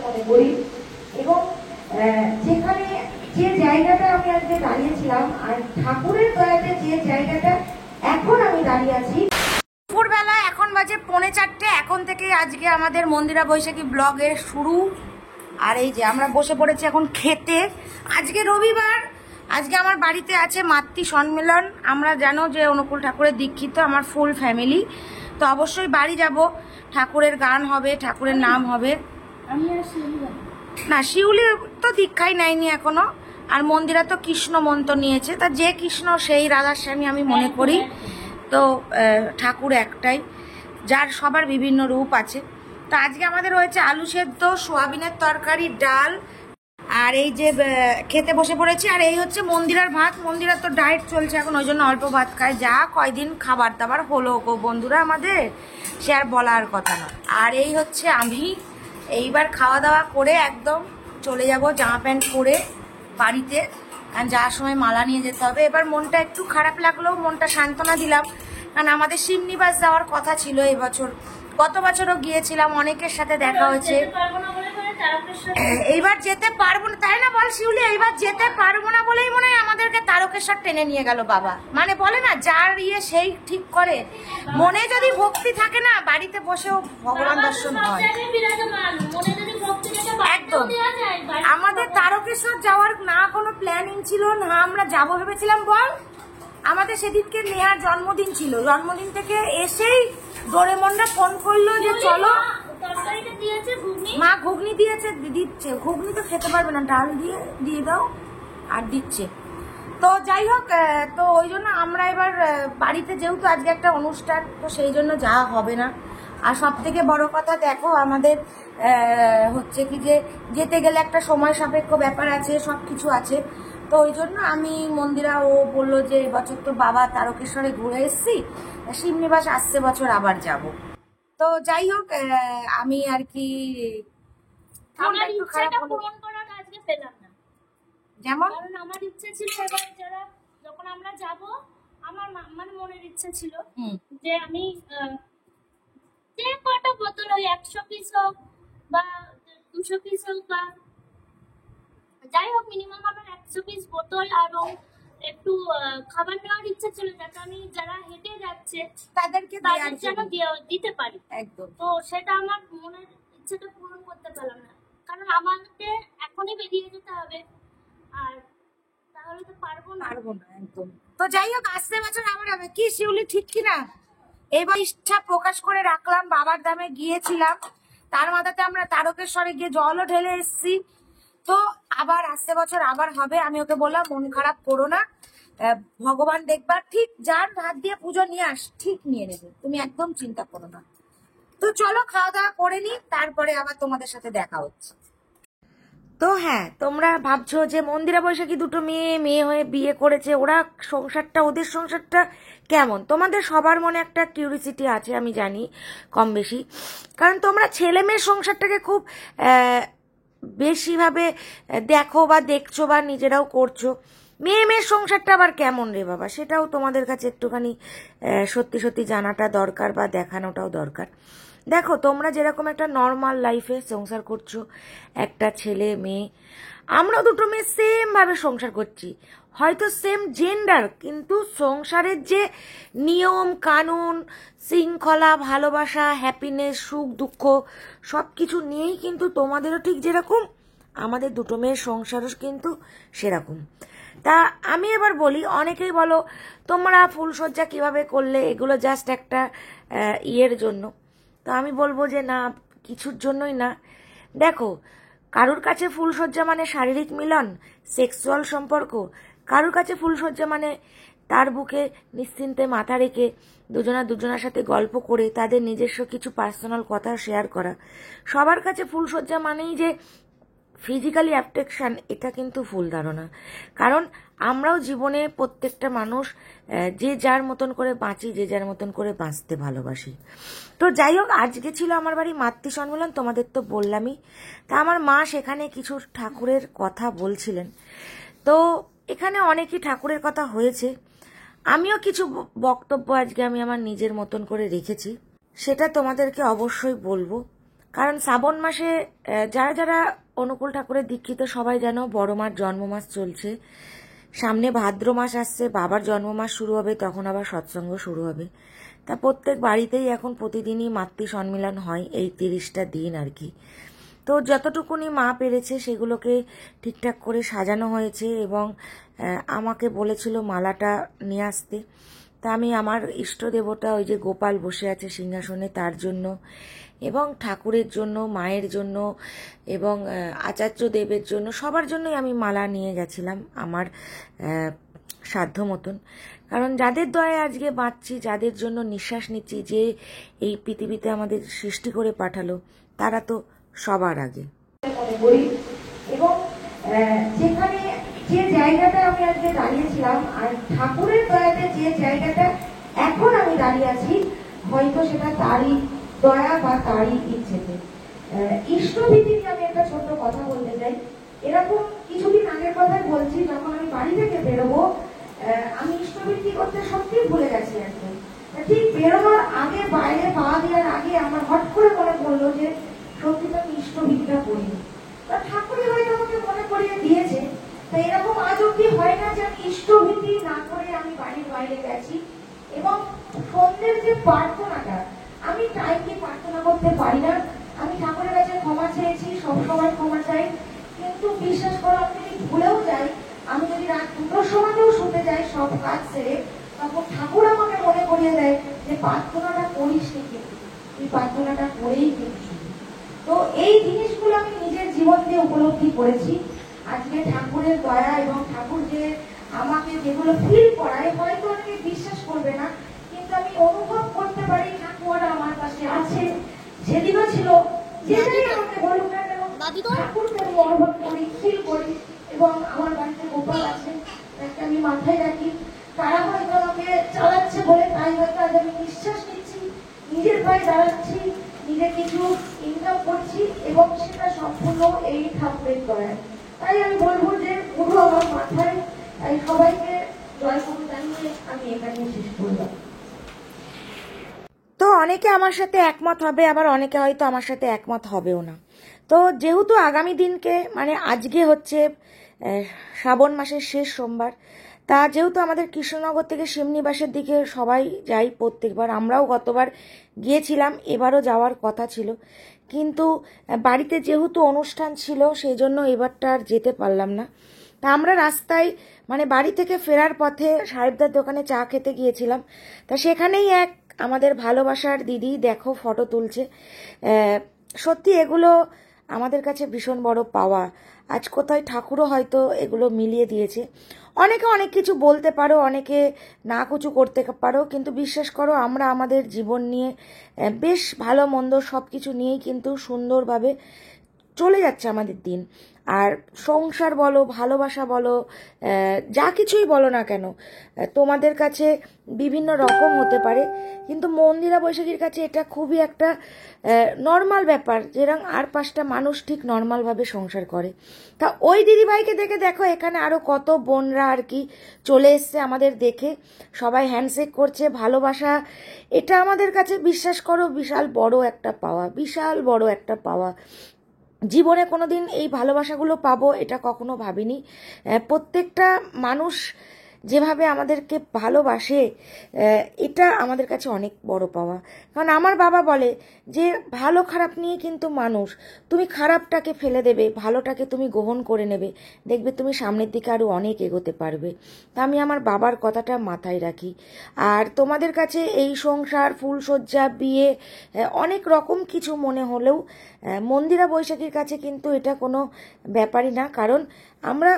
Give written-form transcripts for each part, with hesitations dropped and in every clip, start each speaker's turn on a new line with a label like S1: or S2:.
S1: মনে করি। এবং যেখানে যে জায়গাটা আমি আজকে দাঁড়িয়েছিলাম আর ঠাকুরের দয়াতে যে জায়গাটা এখন আমি দাঁড়িয়ে আছি, দুপুরবেলা এখন বাজে 3:45। এখন থেকে আজকে আমাদের মন্দিরা বৈশাখী ব্লগের শুরু। আর এই যে আমরা বসে পড়েছি এখন খেতে। আজকে রবিবার, আজকে আমার বাড়িতে আছে মাতৃ সম্মেলন। আমরা জানো যে অনুকূল ঠাকুরের দীক্ষিত আমার ফুল ফ্যামিলি, তো অবশ্যই বাড়ি যাব। ঠাকুরের গান হবে, ঠাকুরের নাম হবে। না, শিউলি তো দীক্ষাই নেয়নি এখনো। আর মন্দিরা তো কৃষ্ণ মন্ত্র নিয়েছে, তা যে কৃষ্ণ সেই রাধাস্বামী আমি মনে করি। তো ঠাকুর একটাই, যার সবার বিভিন্ন রূপ আছে। তো আজকে আমাদের রয়েছে আলু সেদ্ধ, সোয়াবিনের তরকারি, ডাল, আর এই যে খেতে বসে পড়েছি। আর এই হচ্ছে মন্দিরার ভাত। মন্দিরার তো ডায়েট চলছে এখন, ওই জন্য অল্প ভাত খায়। যা কয়দিন খাবার দাবার হলো গো বন্ধুরা আমাদের, সে আর বলার কথা না। আর এই হচ্ছে আমি। এইবার খাওয়া দাওয়া করে একদম চলে যাব জামা প্যান্ট পরে বাড়িতে, কারণ যাওয়ার সময় মালা নিয়ে যেতে হবে। এবার মনটা একটু খারাপ লাগলেও মনটা সান্ত্বনা দিলাম, কারণ আমাদের শিবনিবাস যাওয়ার কথা ছিল এবছর। গত বছরও গিয়েছিলাম, অনেকের সাথে দেখা হয়েছে। এইবার যেতে পারবো না, তাই না বল শিউলি? এইবার যেতে পারবো না বলেই মনে হয় আমাদেরকে তারকেশ্বর টেনে নিয়ে গেল বাবা। মানে বলে না, যার সেই ঠিক করে। মনে যদি ভক্তি থাকে না, বাড়িতে বসেও ভগবান দর্শন হয়। একদম। আমাদের তারকেশ্বর যাওয়ার না কোনো প্ল্যানিং ছিল না, আমরা যাবো ভেবেছিলাম। বল, আমাদের সেদিনকে নেহার জন্মদিন ছিল। জন্মদিন থেকে এসেই ডোরেমনরা ফোন করলো যে চলো। মা ঘুগনি দিয়েছে, দিচ্ছে। ঘুগনি তো খেতে পারবে না, ডাল দিয়ে দাও আর দিচ্ছে। তো যাই হোক, তো ওই জন্য আমরা এবার বাড়িতে, যেহেতু আজকে একটা অনুষ্ঠান, তো সেই জন্য যাওয়া হবে না। আর সব থেকে বড় কথা দেখো, আমাদের হচ্ছে কি যে যেতে গেলে একটা সময় সাপেক্ষ ব্যাপার আছে, সব কিছু আছে। তো ওই জন্য আমি মন্দিরা, ও বললো যে এবছর তো বাবা তারকেশ্বরে ঘুরে এসছি, শিবনিবাস আসছে বছর আবার যাব। তো যাই হোক, আমি আর কি
S2: আমার ইচ্ছাটা পূরণ করার আজকে পেলাম না।
S1: যেমন
S2: কারণ আমার ইচ্ছে ছিল এবার যখন আমরা যাব, আমার মানে মনের ইচ্ছে ছিল যে আমি যে কটা বোতল, ওই 100 পিস হোক বা 200 পিস হোক বা যাই হোক, মিনিমাম আমার 100 পিস বোতল এবং একটু খাবার নেওয়ার ইচ্ছা ছিল, যাতে আমি যারা হেঁটে যাচ্ছে তাদের যেন দিতে পারি। একদম। তো সেটা আমার মনের ইচ্ছাটা পূরণ করতে পারলাম না, কারণ আমাকে এখনই বেরিয়ে যেতে হবে, আর তাহলে তো পারবো না।
S1: একদম। তো যাই হোক, আসতে বছর আবার হবে। কি শিউলি, ঠিক কিনা? এবার ইচ্ছা প্রকাশ করে রাখলাম। বাবার ধামে গিয়েছিলাম, তার মাথাতে আমরা তারকেশ্বরে গিয়ে জলও ঢেলে এসেছি। তো আবার আসতে বছর আবার হবে। আমি ওকে বললাম মন খারাপ করো না, ভগবান দেখবার ঠিক যার হাত দিয়ে পুজো নিয়ে ঠিক নিয়ে নেবে, তুমি একদম চিন্তা করো না। তো চলো খাওয়া দাওয়া করে নি, তারপরে আবার তোমাদের সাথে দেখা হচ্ছে। তো হ্যাঁ, তোমরা ভাবছো যে মন্দিরা বৈশাখী দুটো মেয়ে হয়ে বিয়ে করেছে, ওরা সংসারটা, ওদের সংসারটা কেমন? তোমাদের সবার মনে একটা কিউরিসিটি আছে, আমি জানি কম বেশি, কারণ তোমরা ছেলে মেয়ের সংসারটাকে খুব বেশিভাবে দেখো বা দেখছো বা নিজেরাও করছো। মেয়ের সংসারটা আবার কেমন রে বাবা, সেটাও তোমাদের কাছে একটুখানি সত্যি সত্যি জানাটা দরকার বা দেখানোটাও দরকার। দেখো, তোমরা যেরকম একটা নর্মাল লাইফে সংসার করছো, একটা ছেলে মেয়ে, আমরা দুটো মেয়ে সেম ভাবে সংসার করছি, হয়তো সেম জেন্ডার, কিন্তু সংসারের যে নিয়ম কানুন, শৃঙ্খলা, ভালোবাসা, হ্যাপিনেস, সুখ দুঃখ, সব কিছু নিয়েই কিন্তু তোমাদেরও ঠিক যেরকম, আমাদের দুটো মেয়ের সংসারও কিন্তু সেরকম। তা আমি এবার বলি, অনেকেই বলো তোমরা ফুলসজ্জা কিভাবে করলে, এগুলো জাস্ট একটা ইয়ের জন্য। তো আমি বলবো যে না, কিছুর জন্যই না। দেখো, কারুর কাছে ফুলসজ্জা মানে শারীরিক মিলন, সেক্সুয়াল সম্পর্ক, কারুর কাছে ফুলসজ্জা মানে তার বুকে নিশ্চিন্তে মাথা রেখে দুজনার সাথে গল্প করে তাদের নিজস্ব কিছু পার্সোনাল কথা শেয়ার করা। সবার কাছে ফুলসজ্জা মানেই যে ফিজিক্যালি অ্যাট্রাকশন, এটা কিন্তু ভুল ধারণা। কারণ আমরাও জীবনে প্রত্যেকটা মানুষ যে যার মতন করে বাঁচি, যে যার মতন করে বাঁচতে ভালোবাসি। তো যাই হোক, আজকে ছিল আমার বাড়ি মাতৃ সম্মেলন, তোমাদের তো বললামই। তা আমার মা সেখানে কিছু ঠাকুরের কথা বলছিলেন। তো এখানে অনেকই ঠাকুরের কথা হয়েছে, আমিও কিছু বক্তব্য আজকে আমি আমার নিজের মতন করে রেখেছি, সেটা তোমাদেরকে অবশ্যই বলবো। কারণ শ্রাবণ মাসে যারা যারা অনুকূল ঠাকুরের দীক্ষিত সবাই জানো বড় মার জন্মমাস চলছে, সামনে ভাদ্র মাস আসছে, বাবার জন্মমাস শুরু হবে, তখন আবার সৎসঙ্গ শুরু হবে। তা প্রত্যেক বাড়িতেই এখন প্রতিদিনই মাতৃ সম্মিলন হয় এই 30টা দিন আর কি। তো যতটুকুনি মা পেরেছে সেগুলোকে ঠিকঠাক করে সাজানো হয়েছে এবং আমাকে বলেছিল মালাটা নিয়ে আসতে। তা আমি আমার ইষ্ট দেবতা ওই যে গোপাল বসে আছে সিংহাসনে তার জন্য এবং ঠাকুরের জন্য, মায়ের জন্য এবং আচার্য দেবের জন্য, সবার জন্যই আমি মালা নিয়ে গেছিলাম আমার সাধ্য মতন। কারণ যাদের দয়ায় আজকে বাঁচছি, যাদের জন্য নিঃশ্বাস নিচ্ছি, যে এই পৃথিবীতে আমাদের সৃষ্টি করে পাঠালো, তারা তো সবার আগে মনে করি। এবং যেখানে যে জায়গাটা আমি আজকে দাঁড়িয়েছিলাম আর ঠাকুরের দয়াতে যে জায়গাটা এখন আমি দাঁড়িয়ে আছি, হয়তো সেটা তারই দয়া বা তারই ইচ্ছেতে। ইষ্টভীতি নিয়ে আমি একটা ছোট্ট কথা বলতে চাই। এরকম কিছুদিন আগের কথাই বলছি, যখন আমি বাড়ি থেকে বেরোবো আমি ইষ্টভীতি করতে সত্যিই ভুলে গেছি একদম। ঠিক বেরোনোর আগে, বাইরে পা দেওয়ার আগে আমার হট করে মনে পড়লো যে সত্যি তো আমি ইষ্টভীতিটা করিনি। ঠাকুরই হয়তো আমাকে মনে করিয়ে দিয়েছে। তো এরকম আজ অব্দি হয় না যে আমি ইষ্টভীতি না করে আমি বাড়ির বাইরে গেছি। এবং সন্ধ্যের যে প্রার্থনাটা, আমি টাইমকে প্রার্থনা করতে পারি না, আমি ঠাকুরের কাছে ক্ষমা চেয়েছি, সবসময় ক্ষমা চাই। কিন্তু বিশ্বাস করো আমি যদি ভুলেও যাই, আমি যদি রাত 2টোর সময়তেও শুতে যাই সব কাজ সেরে, তখন ঠাকুর আমাকে মনে করিয়ে দেয় যে প্রার্থনাটা করিস নি, কিন্তু তুই প্রার্থনাটা করেই কিন্তু। তো এই জিনিসগুলো আমি নিজের জীবন দিয়ে উপলব্ধি করেছি। আজকে ঠাকুরের দয়া এবং ঠাকুর যে আমাকে যেগুলো ফিল করায়, হয়তো অনেকে বিশ্বাস করবে না, কিন্তু আমি অনুভব করতে পারি ঠাকুর আমার পাশে আছে, সেদিনও ছিল। যেটাই আমাকে বলুক না কেন, ঠাকুরকে আমি অনুভব করি, ফিল করি। এবং আমার বাড়িতে গোপাল আছে, তাকে আমি মাথায় রাখি। তারা হয়তো আমাকে চালাচ্ছে বলে তাই হয়তো আজ আমি নিঃশ্বাস নিচ্ছি, নিজের পায়ে দাঁড়াচ্ছি, নিজে কিছু ইনকাম করছি, এবং সেটা সম্পূর্ণ এই ঠাকুরের দয়ায়। তাই আমি বলবো যে পুরো আমার মাথায়। তাই সবাইকে জয় গুরু জানিয়ে আমি এখানে শেষ করলাম। তো অনেকে আমার সাথে একমত হবে, আবার অনেকে হয়তো আমার সাথে একমত হবেও না। তো যেহেতু আগামী দিনকে মানে আজকে হচ্ছে শ্রাবণ মাসের শেষ সোমবার, তা যেহেতু আমাদের কৃষ্ণনগর থেকে শিমনিবাসের দিকে সবাই যাই প্রত্যেকবার, আমরাও গতবার গিয়েছিলাম, এবারও যাওয়ার কথা ছিল, কিন্তু বাড়িতে যেহেতু অনুষ্ঠান ছিল সেই জন্য এবারটা আর যেতে পারলাম না। তা আমরা রাস্তায় মানে বাড়ি থেকে ফেরার পথে সাহেবদার দোকানে চা খেতে গিয়েছিলাম। তা সেখানেই এক আমাদের ভালোবাসার দিদি দেখো ফটো তুলছে। সত্যি এগুলো আমাদের কাছে ভীষণ বড় পাওয়া। আজ কোথায় ঠাকুরও হয়তো এগুলো মিলিয়ে দিয়েছে। অনেকে অনেক কিছু বলতে পারো, অনেকে না কিছু করতে পারো, কিন্তু বিশ্বাস করো আমরা আমাদের জীবন নিয়ে বেশ ভালো মন্দ সব কিছু নিয়েই কিন্তু সুন্দরভাবে চলে যাচ্ছে আমাদের দিন। আর সংসার বলো, ভালোবাসা বলো, যা কিছুই বলো না কেন, তোমাদের কাছে বিভিন্ন রকম হতে পারে, কিন্তু মন্দিরা বৈশাখীর কাছে এটা খুবই একটা নর্মাল ব্যাপার, যেরকম আর 5টা মানুষ ঠিক নর্মালভাবে সংসার করে। তা ওই দিদিভাইকে দেখে দেখো এখানে আরও কত বোনরা আর কি চলে এসছে আমাদের দেখে, সবাই হ্যান্ডশেক করছে, ভালোবাসা। এটা আমাদের কাছে বিশ্বাস করো বিশাল বড় একটা পাওয়া, বিশাল বড় একটা পাওয়া। জীবনে কোনোদিন এই ভালোবাসাগুলো পাবো এটা কখনো ভাবিনি। প্রত্যেকটা মানুষ যেভাবে আমাদেরকে ভালোবাসে, এটা আমাদের কাছে অনেক বড় পাওয়া। কারণ আমার বাবা বলে যে ভালো খারাপ নিয়ে কিন্তু মানুষ, তুমি খারাপটাকে ফেলে দেবে, ভালোটাকে তুমি গ্রহণ করে নেবে, দেখবে তুমি সামনের দিকে আরও অনেক এগোতে পারবে। তা আমি আমার বাবার কথাটা মাথায় রাখি। আর তোমাদের কাছে এই সংসার, ফুলসজ্জা, বিয়ে অনেক রকম কিছু মনে হলেও মন্দিরা বৈশাখীর কাছে কিন্তু এটা কোনো ব্যাপারই না। কারণ আমরা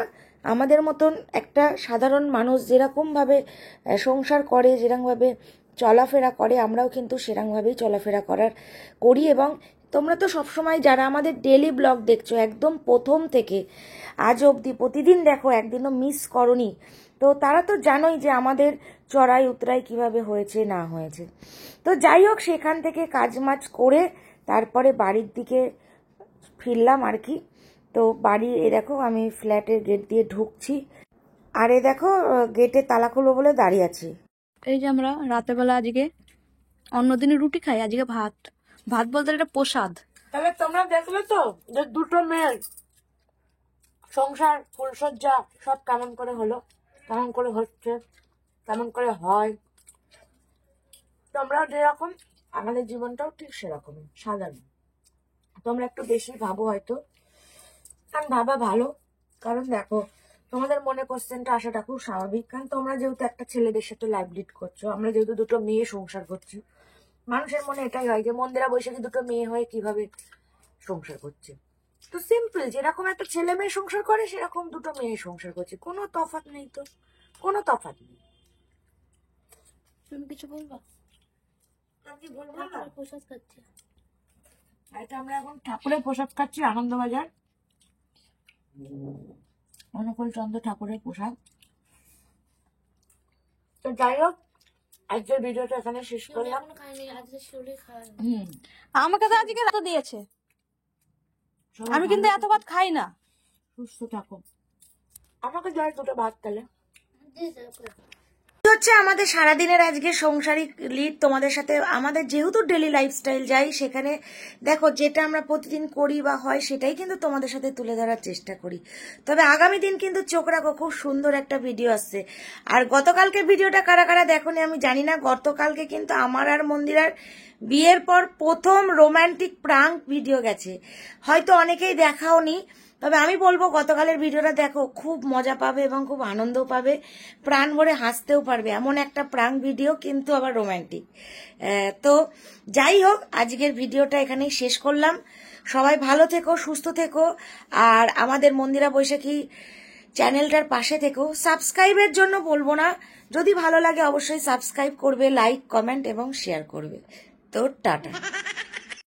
S1: আমাদের মতন একটা সাধারণ মানুষ যেরকমভাবে সংসার করে, যেরকমভাবে চলাফেরা করে, আমরাও কিন্তু সেরকমভাবেই চলাফেরা করি। এবং তোমরা তো সবসময় যারা আমাদের ডেলি ব্লগ দেখছো একদম প্রথম থেকে আজ অবধি প্রতিদিন দেখো, একদিনও মিস করনি, তো তারা তো জানোই যে আমাদের চড়াই উতরাই কিভাবে হয়েছে না হয়েছে। তো যাই হোক, সেখান থেকে কাজমাজ করে তারপরে বাড়ির দিকে ফিরলাম আর কি। তো বাড়ি এ দেখো আমি ফ্ল্যাটের গেট দিয়ে ঢুকছি, আর এ দেখো গেটে তালা খুলবো বলে দাঁড়িয়ে আছি।
S3: এই যে আমরা রাতের বেলা আজকে অন্যদিনে রুটি খাই, আজকে ভাত। ভাত বলতে এটা প্রসাদ,
S1: তবে তোমরা দেখলে তো যে দুটো মেয়ের সংসার ফুলসজ্জা সব কেমন করে হলো, কেমন করে হচ্ছে, কেমন করে হয়। তোমরা যেরকম আমাদের জীবনটাও ঠিক সেরকমই সাধারণ। তোমরা একটু বেশি ভাবো হয়তো, কারণ ভাবা ভালো। কারণ দেখো, তোমাদের মনে কোশ্চেনটা আসাটা খুব স্বাভাবিক, কারণ তোমরা যেহেতু একটা ছেলেদের সাথে লাইফ লিড করছো, আমরা যেহেতু দুটো মেয়ে সংসার করছি, মানুষের মনে এটাই হয় যে মন্দিরা বৈশাখী দুটো মেয়ে হয়ে কিভাবে সংসার করছে। তো সিম্পল, যেরকম একটা ছেলে মেয়ে সংসার করে সেরকম দুটো মেয়ে সংসার করছে, কোনো তফাৎ নেই। তো কোনো তফাৎ নেই।
S2: তুমি কিছু বলবা?
S1: আমি বলবো না,
S2: ঠাকুরের প্রসাদ খাচ্ছি।
S1: এটা আমরা এখন ঠাকুরের প্রসাদ খাচ্ছি, আনন্দবাজার অনুকূল চন্দ্র ঠাকুরের প্রসাদ। তো যাই হোক, আজকের ভিডিওটা এখানে শেষ করলাম।
S2: এখনো খাইনি, আজকে শরীর খায়।
S3: আমাকে তো আজকে রাত দিয়েছে,
S1: সবাই
S3: আমি কিন্তু
S1: ভালো
S3: এত ভাত খাই না।
S1: সুস্থ থাকো। আমাকে যাই দুটো ভাত তাহলে।
S2: দিয়ে
S1: হচ্ছে আমাদের সারাদিনের আজকে সংসারিক লিড তোমাদের সাথে। আমাদের যেহেতু ডেলি লাইফস্টাইল যাই, সেখানে দেখো যেটা আমরা প্রতিদিন করি বা হয় সেটাই কিন্তু তোমাদের সাথে তুলে ধরার চেষ্টা করি। তবে আগামী দিন কিন্তু চোখ রাখো, খুব সুন্দর একটা ভিডিও আসছে। আর গতকালকে ভিডিওটা কারা কারা দেখোনি আমি জানি না, গতকালকে কিন্তু আমার আর মন্দিরার বিয়ের পর প্রথম রোমান্টিক প্রাঙ্ক ভিডিও গেছে। হয়তো অনেকেই দেখাওনি, তবে আমি বলবো গতকালের ভিডিওটা দেখো, খুব মজা পাবে এবং খুব আনন্দও পাবে, প্রাণ ভরে হাসতেও পারবে। এমন একটা প্রাঙ্ক ভিডিও, কিন্তু আবার রোমান্টিক। তো যাই হোক, আজকের ভিডিওটা এখানেই শেষ করলাম। সবাই ভালো থেকো, সুস্থ থেকো, আর আমাদের মন্দিরা বৈশাখী চ্যানেলটার পাশে থেকো। সাবস্ক্রাইবের জন্য বলবো না, যদি ভালো লাগে অবশ্যই সাবস্ক্রাইব করবে, লাইক, কমেন্ট এবং শেয়ার করবে। তো টাটা।